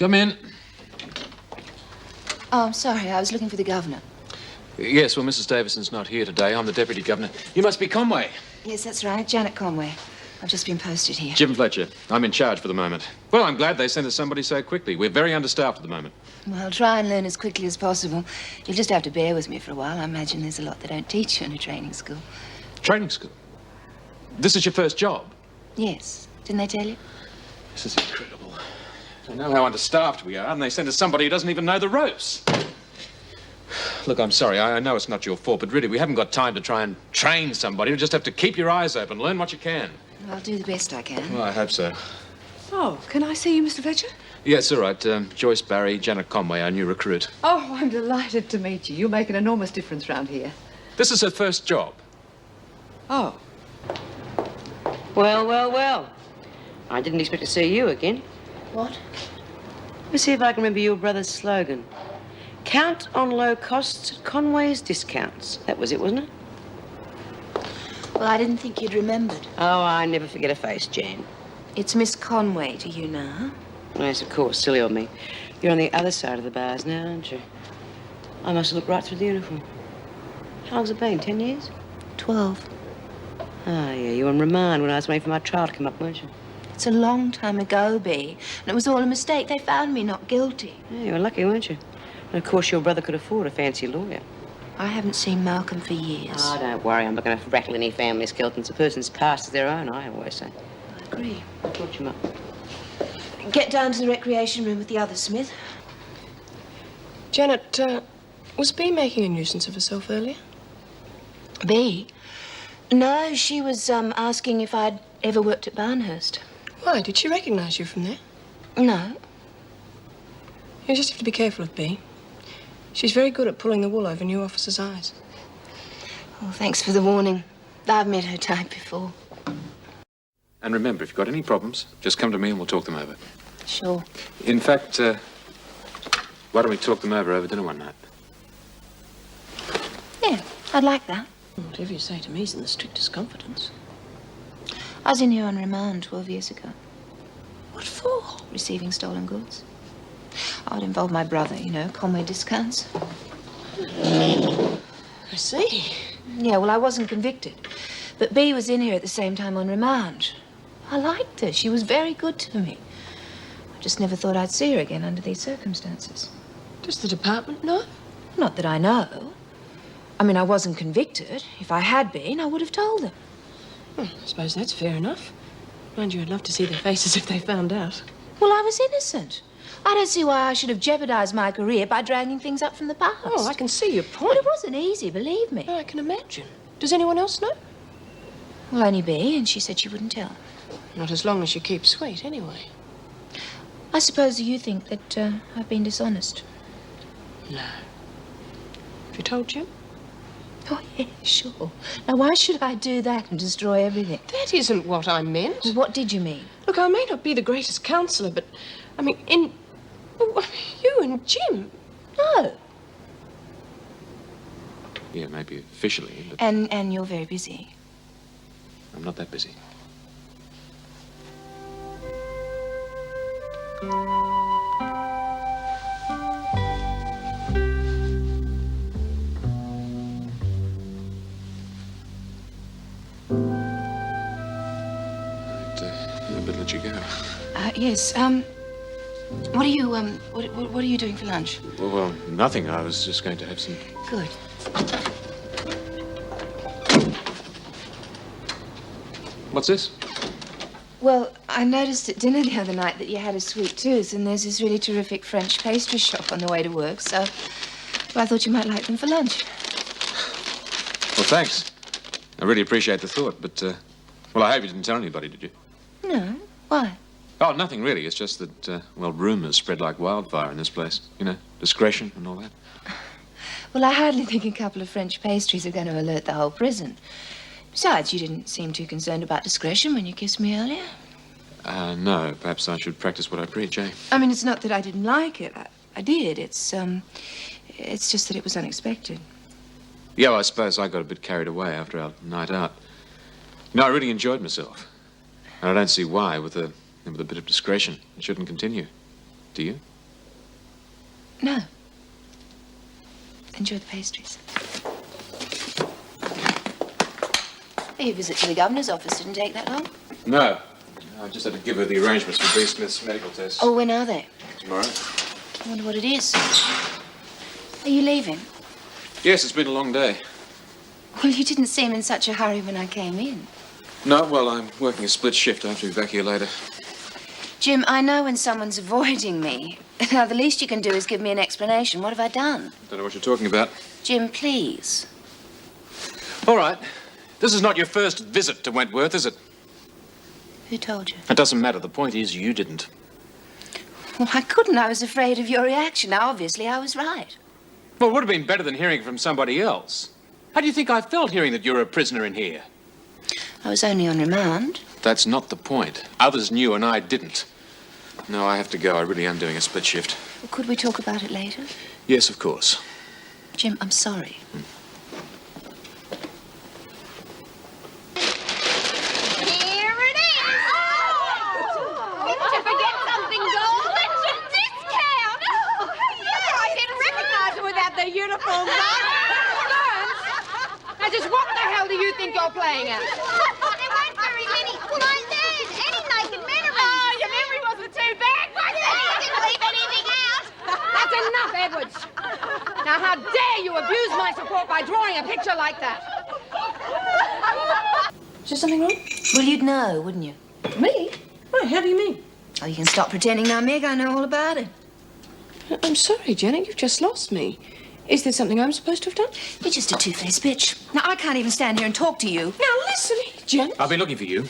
Come in. Oh, I'm sorry. I was looking for the governor. Yes, well, Mrs. Davison's not here today. I'm the deputy governor. You must be Conway. Yes, that's right. Janet Conway. I've just been posted here. Jim Fletcher. I'm in charge for the moment. Well, I'm glad they sent us somebody so quickly. We're very understaffed at the moment. Well, I'll try and learn as quickly as possible. You'll just have to bear with me for a while. I imagine there's a lot they don't teach you in a training school. Training school? This is your first job? Yes. Didn't they tell you? This is incredible. I know how understaffed we are, and they send us somebody who doesn't even know the ropes. Look, I'm sorry. I know it's not your fault, but really, we haven't got time to try and train somebody. You just have to keep your eyes open, learn what you can. Well, I'll do the best I can. Well, I hope so. Oh, can I see you, Mr. Fletcher? Yes, all right. Joyce Barry, Janet Conway, our new recruit. Oh, I'm delighted to meet you. You make an enormous difference round here. This is her first job. Oh. Well, well, well. I didn't expect to see you again. What? Let me see if I can remember your brother's slogan. Count on low costs at Conway's Discounts. That was it, wasn't it? Well, I didn't think you'd remembered. Oh, I never forget a face, Jane. It's Miss Conway to you now. Yes, of course. Silly of me. You're on the other side of the bars now, aren't you? I must have looked right through the uniform. How long's it been? 10 years? 12. Ah, yeah, you were on remand when I was waiting for my trial to come up, weren't you? It's a long time ago, Bea. And it was all a mistake. They found me not guilty. Yeah, you were lucky, weren't you? And, of course, your brother could afford a fancy lawyer. I haven't seen Malcolm for years. Oh, don't worry. I'm not going to rattle any family skeletons. A person's past is their own, I always say. I agree. Watch him up. Get down to the recreation room with the others, Smith. Janet, was Bea making a nuisance of herself earlier? Bea? No, she was asking if I'd ever worked at Barnhurst. Why? Did she recognize you from there? No. You just have to be careful with Bea. She's very good at pulling the wool over new officers' eyes. Well, thanks for the warning. I've met her type before. And remember, if you've got any problems, just come to me and we'll talk them over. Sure. In fact, why don't we talk them over dinner one night? Yeah, I'd like that. Whatever you say to me is in the strictest confidence. I was in here on remand 12 years ago. What for? Receiving stolen goods. Oh, it involved my brother, you know, Conway Discounts. I see. Yeah, well, I wasn't convicted. But Bea was in here at the same time on remand. I liked her. She was very good to me. I just never thought I'd see her again under these circumstances. Does the department know? Not that I know. I mean, I wasn't convicted. If I had been, I would have told them. I suppose that's fair enough. Mind you, I'd love to see their faces if they found out. Well, I was innocent. I don't see why I should have jeopardized my career by dragging things up from the past. Oh, I can see your point. But it wasn't easy, believe me. I can imagine. Does anyone else know? Well, only Bea, and she said she wouldn't tell. Not as long as you keep sweet, anyway. I suppose you think that I've been dishonest. No. Have you told Jim? Oh, yeah, sure. Now, why should I do that and destroy everything? That isn't what I meant. Well, what did you mean? Look, I may not be the greatest counselor, but, I mean, you and Jim. No. Yeah, maybe officially, but And you're very busy. I'm not that busy. I better let you go. Yes, what are you doing for lunch? Well, nothing. I was just going to have some... Good. What's this? Well, I noticed at dinner the other night that you had a sweet tooth, and there's this really terrific French pastry shop on the way to work, so I thought you might like them for lunch. Well, thanks. I really appreciate the thought, but, well, I hope you didn't tell anybody, did you? No. Why? Oh, nothing really. It's just that, well, rumors spread like wildfire in this place. You know, discretion and all that. Well, I hardly think a couple of French pastries are going to alert the whole prison. Besides, you didn't seem too concerned about discretion when you kissed me earlier. No. Perhaps I should practice what I preach, eh? I mean, it's not that I didn't like it. I did. It's just that it was unexpected. Yeah, well, I suppose I got a bit carried away after our night out. No, I really enjoyed myself. And I don't see why, with a bit of discretion, it shouldn't continue. Do you? No. Enjoy the pastries. Your visit to the governor's office didn't take that long? No. I just had to give her the arrangements for B. Smith's medical test. Oh, when are they? Tomorrow. I wonder what it is. Are you leaving? Yes, it's been a long day. Well, you didn't seem in such a hurry when I came in. No, well, I'm working a split shift. I have to be back here later. Jim, I know when someone's avoiding me. Now, the least you can do is give me an explanation. What have I done? Don't know what you're talking about. Jim, please. All right. This is not your first visit to Wentworth, is it? Who told you? It doesn't matter. The point is you didn't. Well, I couldn't. I was afraid of your reaction. Now, obviously, I was right. Well, it would have been better than hearing it from somebody else. How do you think I felt hearing that you're a prisoner in here? I was only on remand. That's not the point. Others knew and I didn't. No, I have to go. I really am doing a split shift. Well, could we talk about it later? Yes, of course. Jim, I'm sorry. Here it is! Oh! Didn't you forget something, Gold? That's your discount! Oh, yeah, I didn't recognize you without the uniform on. Now, just what the hell do you think you're playing at? There weren't very many. Like this. Any naked men around. Oh, your memory wasn't too bad, was it? You didn't leave anything out. That's enough, Edwards. Now, how dare you abuse my support by drawing a picture like that? Is there something wrong? Well, you'd know, wouldn't you? Me? Why, how do you mean? Oh, you can stop pretending now, Meg. I know all about it. I'm sorry, Janet. You've just lost me. Is there something I'm supposed to have done? You're just a two-faced bitch. Now, I can't even stand here and talk to you. Now, listen, Janet. I've been looking for you.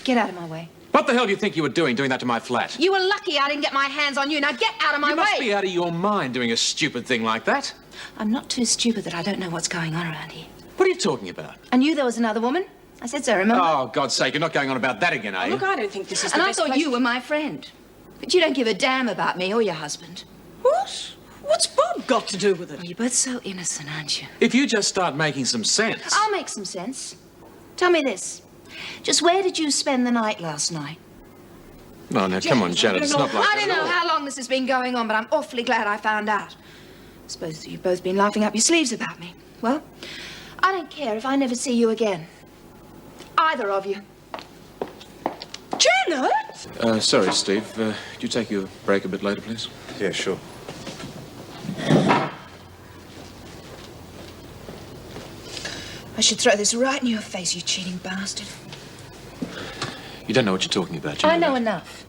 Get out of my way. What the hell do you think you were doing that to my flat? You were lucky I didn't get my hands on you. Now, get out of my You way. must be out of your mind doing a stupid thing like that. I'm not too stupid that I don't know what's going on around here. What are you talking about? I knew there was another woman. I said so, remember? Oh, God's sake, you're not going on about that again, are you? Look, I don't think this is the And I best thought place- you were my friend. But you don't give a damn about me or your husband. What? What's Bob got to do with it? Oh, you're both so innocent, aren't you? If you just start making some sense. I'll make some sense. Tell me this. Just where did you spend the night last night? Oh, now, come on, Janet, it's not like I that don't at know all. how long this has been going on, but I'm awfully glad I found out. I suppose you've both been laughing up your sleeves about me. Well, I don't care if I never see you again. Either of you. Janet? Sorry, Steve. Could you take your break a bit later, please? Yeah, sure. I should throw this right in your face, you cheating bastard. You don't know what you're talking about, you I know that. enough.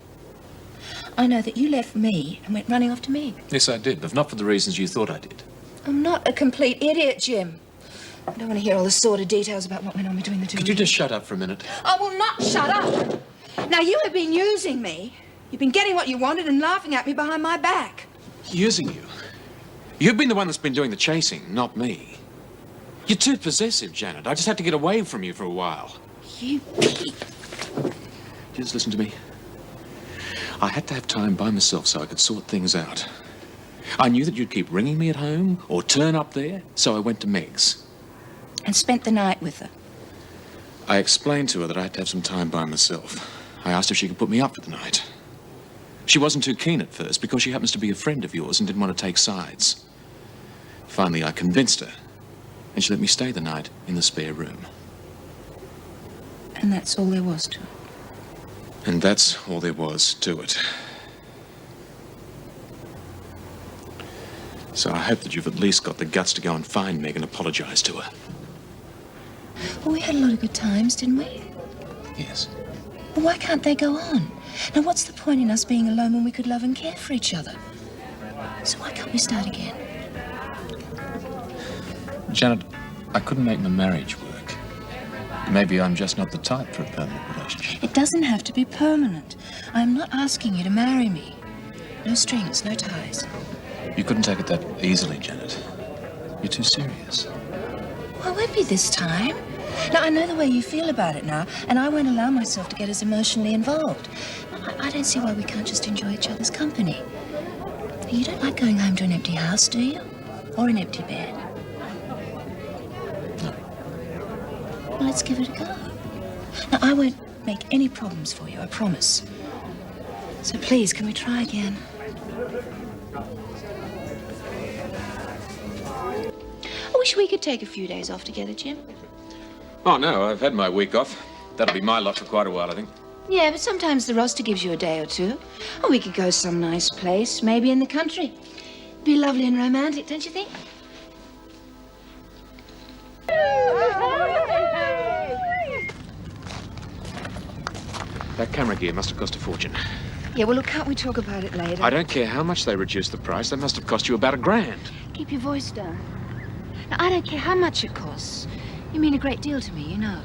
I know that you left me and went running off to Meg. Yes, I did, but not for the reasons you thought I did. I'm not a complete idiot, Jim. I don't want to hear all the sordid details about what went on between the two Could of you just shut up for a minute? I will not shut up. Now, you have been using me. You've been getting what you wanted and laughing at me behind my back. Using you? You've been the one that's been doing the chasing, not me. You're too possessive, Janet. I just had to get away from you for a while. You peep. Just listen to me. I had to have time by myself so I could sort things out. I knew that you'd keep ringing me at home or turn up there, so I went to Meg's. And spent the night with her. I explained to her that I had to have some time by myself. I asked if she could put me up for the night. She wasn't too keen at first because she happens to be a friend of yours and didn't want to take sides. Finally, I convinced her, and she let me stay the night in the spare room. And that's all there was to it. And that's all there was to it. So I hope that you've at least got the guts to go and find Meg and apologize to her. Well, we had a lot of good times, didn't we? Yes. Well, why can't they go on? Now, what's the point in us being alone when we could love and care for each other? So why can't we start again? Janet, I couldn't make my marriage work. Maybe I'm just not the type for a permanent relationship. It doesn't have to be permanent. I'm not asking you to marry me. No strings, no ties. You couldn't take it that easily, Janet. You're too serious. Well, I won't be this time. Now, I know the way you feel about it now, and I won't allow myself to get as emotionally involved. I don't see why we can't just enjoy each other's company. You don't like going home to an empty house, do you? Or an empty bed? No. Well, let's give it a go. Now, I won't make any problems for you, I promise. So please, can we try again? wish we could take a few days off together, Jim. Oh, no, I've had my week off. That'll be my lot for quite a while, I think. Yeah, but sometimes the roster gives you a day or two. Or we could go some nice place, maybe in the country. Be lovely and romantic, don't you think? That camera gear must have cost a fortune. Yeah, well, look, can't we talk about it later? I don't care how much they reduced the price. That must have cost you about $1,000. Keep your voice down. Now, I don't care how much it costs. You mean a great deal to me, you know.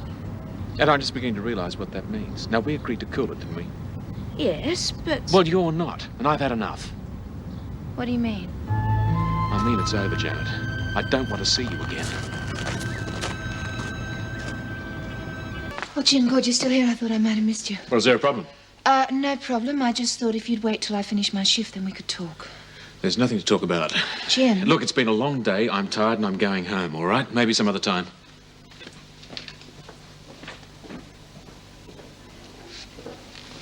And I'm just beginning to realise what that means. Now, we agreed to cool it, didn't we? Yes, but... Well, you're not, and I've had enough. What do you mean? I mean it's over, Janet. I don't want to see you again. Well, Jim, God, you're still here. I thought I might have missed you. Well, is there a problem? No problem. I just thought if you'd wait till I finish my shift, then we could talk. There's nothing to talk about. Jim. Look, it's been a long day. I'm tired and I'm going home, all right? Maybe some other time.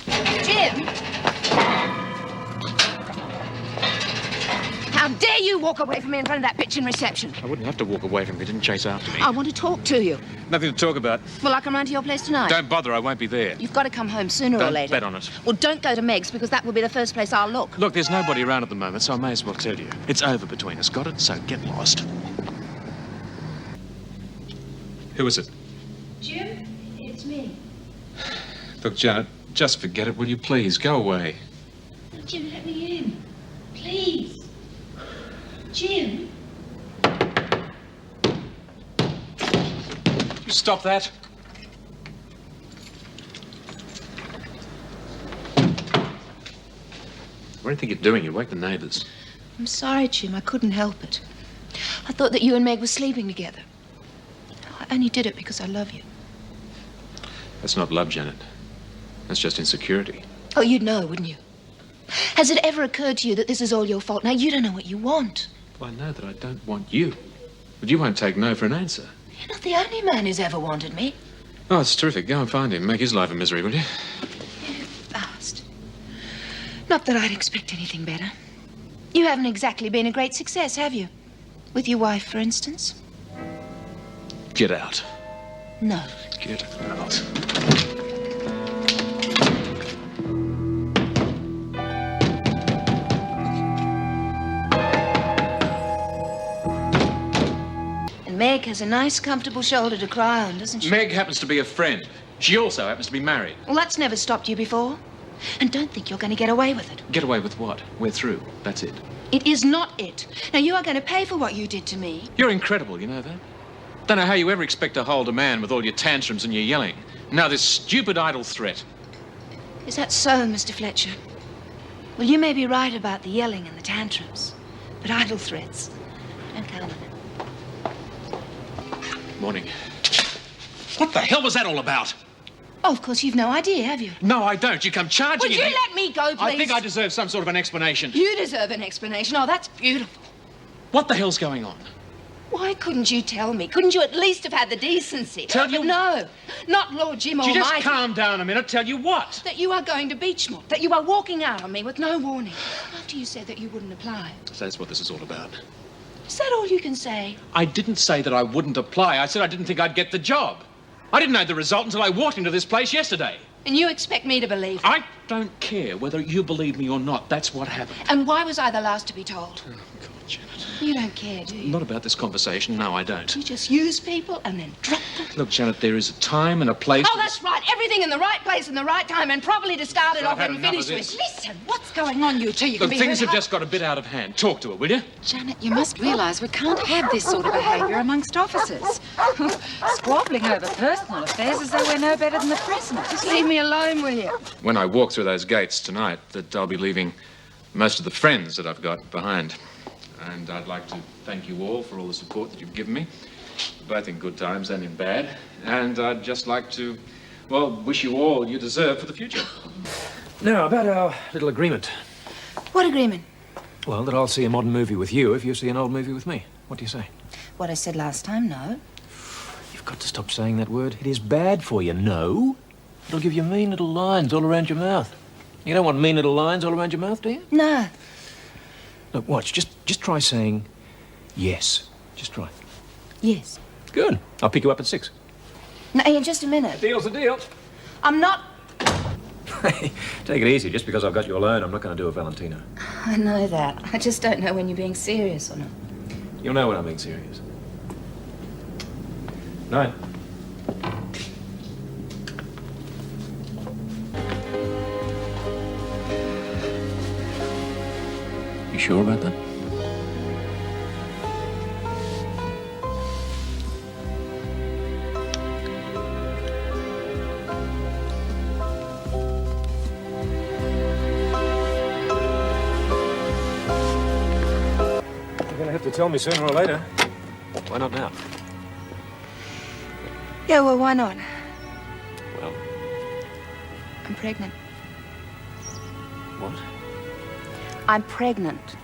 Jim! How dare you walk away from me in front of that bitch in reception? I wouldn't have to walk away from you. Didn't chase after me. I want to talk to you. Nothing to talk about. Will I come round to your place tonight? Don't bother. I won't be there. You've got to come home sooner or Don't later. bet on it. Well, don't go to Meg's, because that will be the first place I'll look. Look, there's nobody around at the moment, so I may as well tell you. It's over between us, got it? So get lost. Who is it? Jim, it's me. Look, Janet, just forget it, will you please? Go away. No, Jim, let me in. Please. Jim. You stop that. What do you think you're doing? You wake the neighbours. I'm sorry, Jim. I couldn't help it. I thought that you and Meg were sleeping together. I only did it because I love you. That's not love, Janet. That's just insecurity. Oh, you'd know, wouldn't you? Has it ever occurred to you that this is all your fault? Now, you don't know what you want. Well, I know that I don't want you. But you won't take no for an answer. You're not the only man who's ever wanted me. Oh, it's terrific. Go and find him. Make his life a misery, will you? You fast. Not that I'd expect anything better. You haven't exactly been a great success, have you? With your wife, for instance? Get out. No. Get out. And Meg has a nice, comfortable shoulder to cry on, doesn't she? Meg happens to be a friend. She also happens to be married. Well, that's never stopped you before. And don't think you're going to get away with it. Get away with what? We're through. That's it. It is not it. Now, you are going to pay for what you did to me. You're incredible, you know that? Don't know how you ever expect to hold a man with all your tantrums and your yelling. Now, this stupid idle threat. Is that so, Mr. Fletcher? Well, you may be right about the yelling and the tantrums, but idle threats don't count on it. Morning. What the hell was that all about? Oh, of course, you've no idea, have you? No, I don't. You come charging Would you let me go, please? I think I deserve some sort of an explanation. You deserve an explanation. Oh, that's beautiful. What the hell's going on? Why couldn't you tell me? Couldn't you at least have had the decency? Tell you- No, not Lord Jim Would you Almighty. just calm down a minute? Tell you what? That you are going to Beachmont. That you are walking out on me with no warning. After you said that you wouldn't apply. So that's what this is all about. Is that all you can say? I didn't say that I wouldn't apply. I said I didn't think I'd get the job. I didn't know the result until I walked into this place yesterday. And you expect me to believe it? I don't care whether you believe me or not. That's what happened. And why was I the last to be told? Oh, God, Janet. You don't care, do you? Not about this conversation. No, I don't. You just use people and then drop them. Look, Janet, there is a time and a place... Oh, that's right. Everything in the right place and the right time and properly discarded I've off had and enough of finished with. this. Listen, what's going on, you two? You can Look, be things heard have just got a bit out of hand. Talk to her, will you? Janet, you must realise we can't have this sort of behaviour amongst officers. Squabbling over personal affairs as though we're no better than the president. Just leave me alone, will you? When I walk through those gates tonight, that I'll be leaving most of the friends that I've got behind. And I'd like to thank you all for all the support that you've given me, both in good times and in bad. And I'd just like to, well, wish you all you deserve for the future. Now, about our little agreement. What agreement? Well, that I'll see a modern movie with you if you see an old movie with me. What do you say? What I said last time, no. You've got to stop saying that word. It is bad for you. No. It'll give you mean little lines all around your mouth. You don't want mean little lines all around your mouth, do you? No. Look, watch. Just try saying yes. Just try. Yes. Good. I'll pick you up at 6. No, in just a minute. Deal's a deal. I'm not... Hey, take it easy. Just because I've got you alone, I'm not going to do a Valentino. I know that. I just don't know when you're being serious or not. You'll know when I'm being serious. Night. You sure about that? You're gonna have to tell me sooner or later. Why not now? Yeah, well, why not? Well, I'm pregnant. what? I'm pregnant.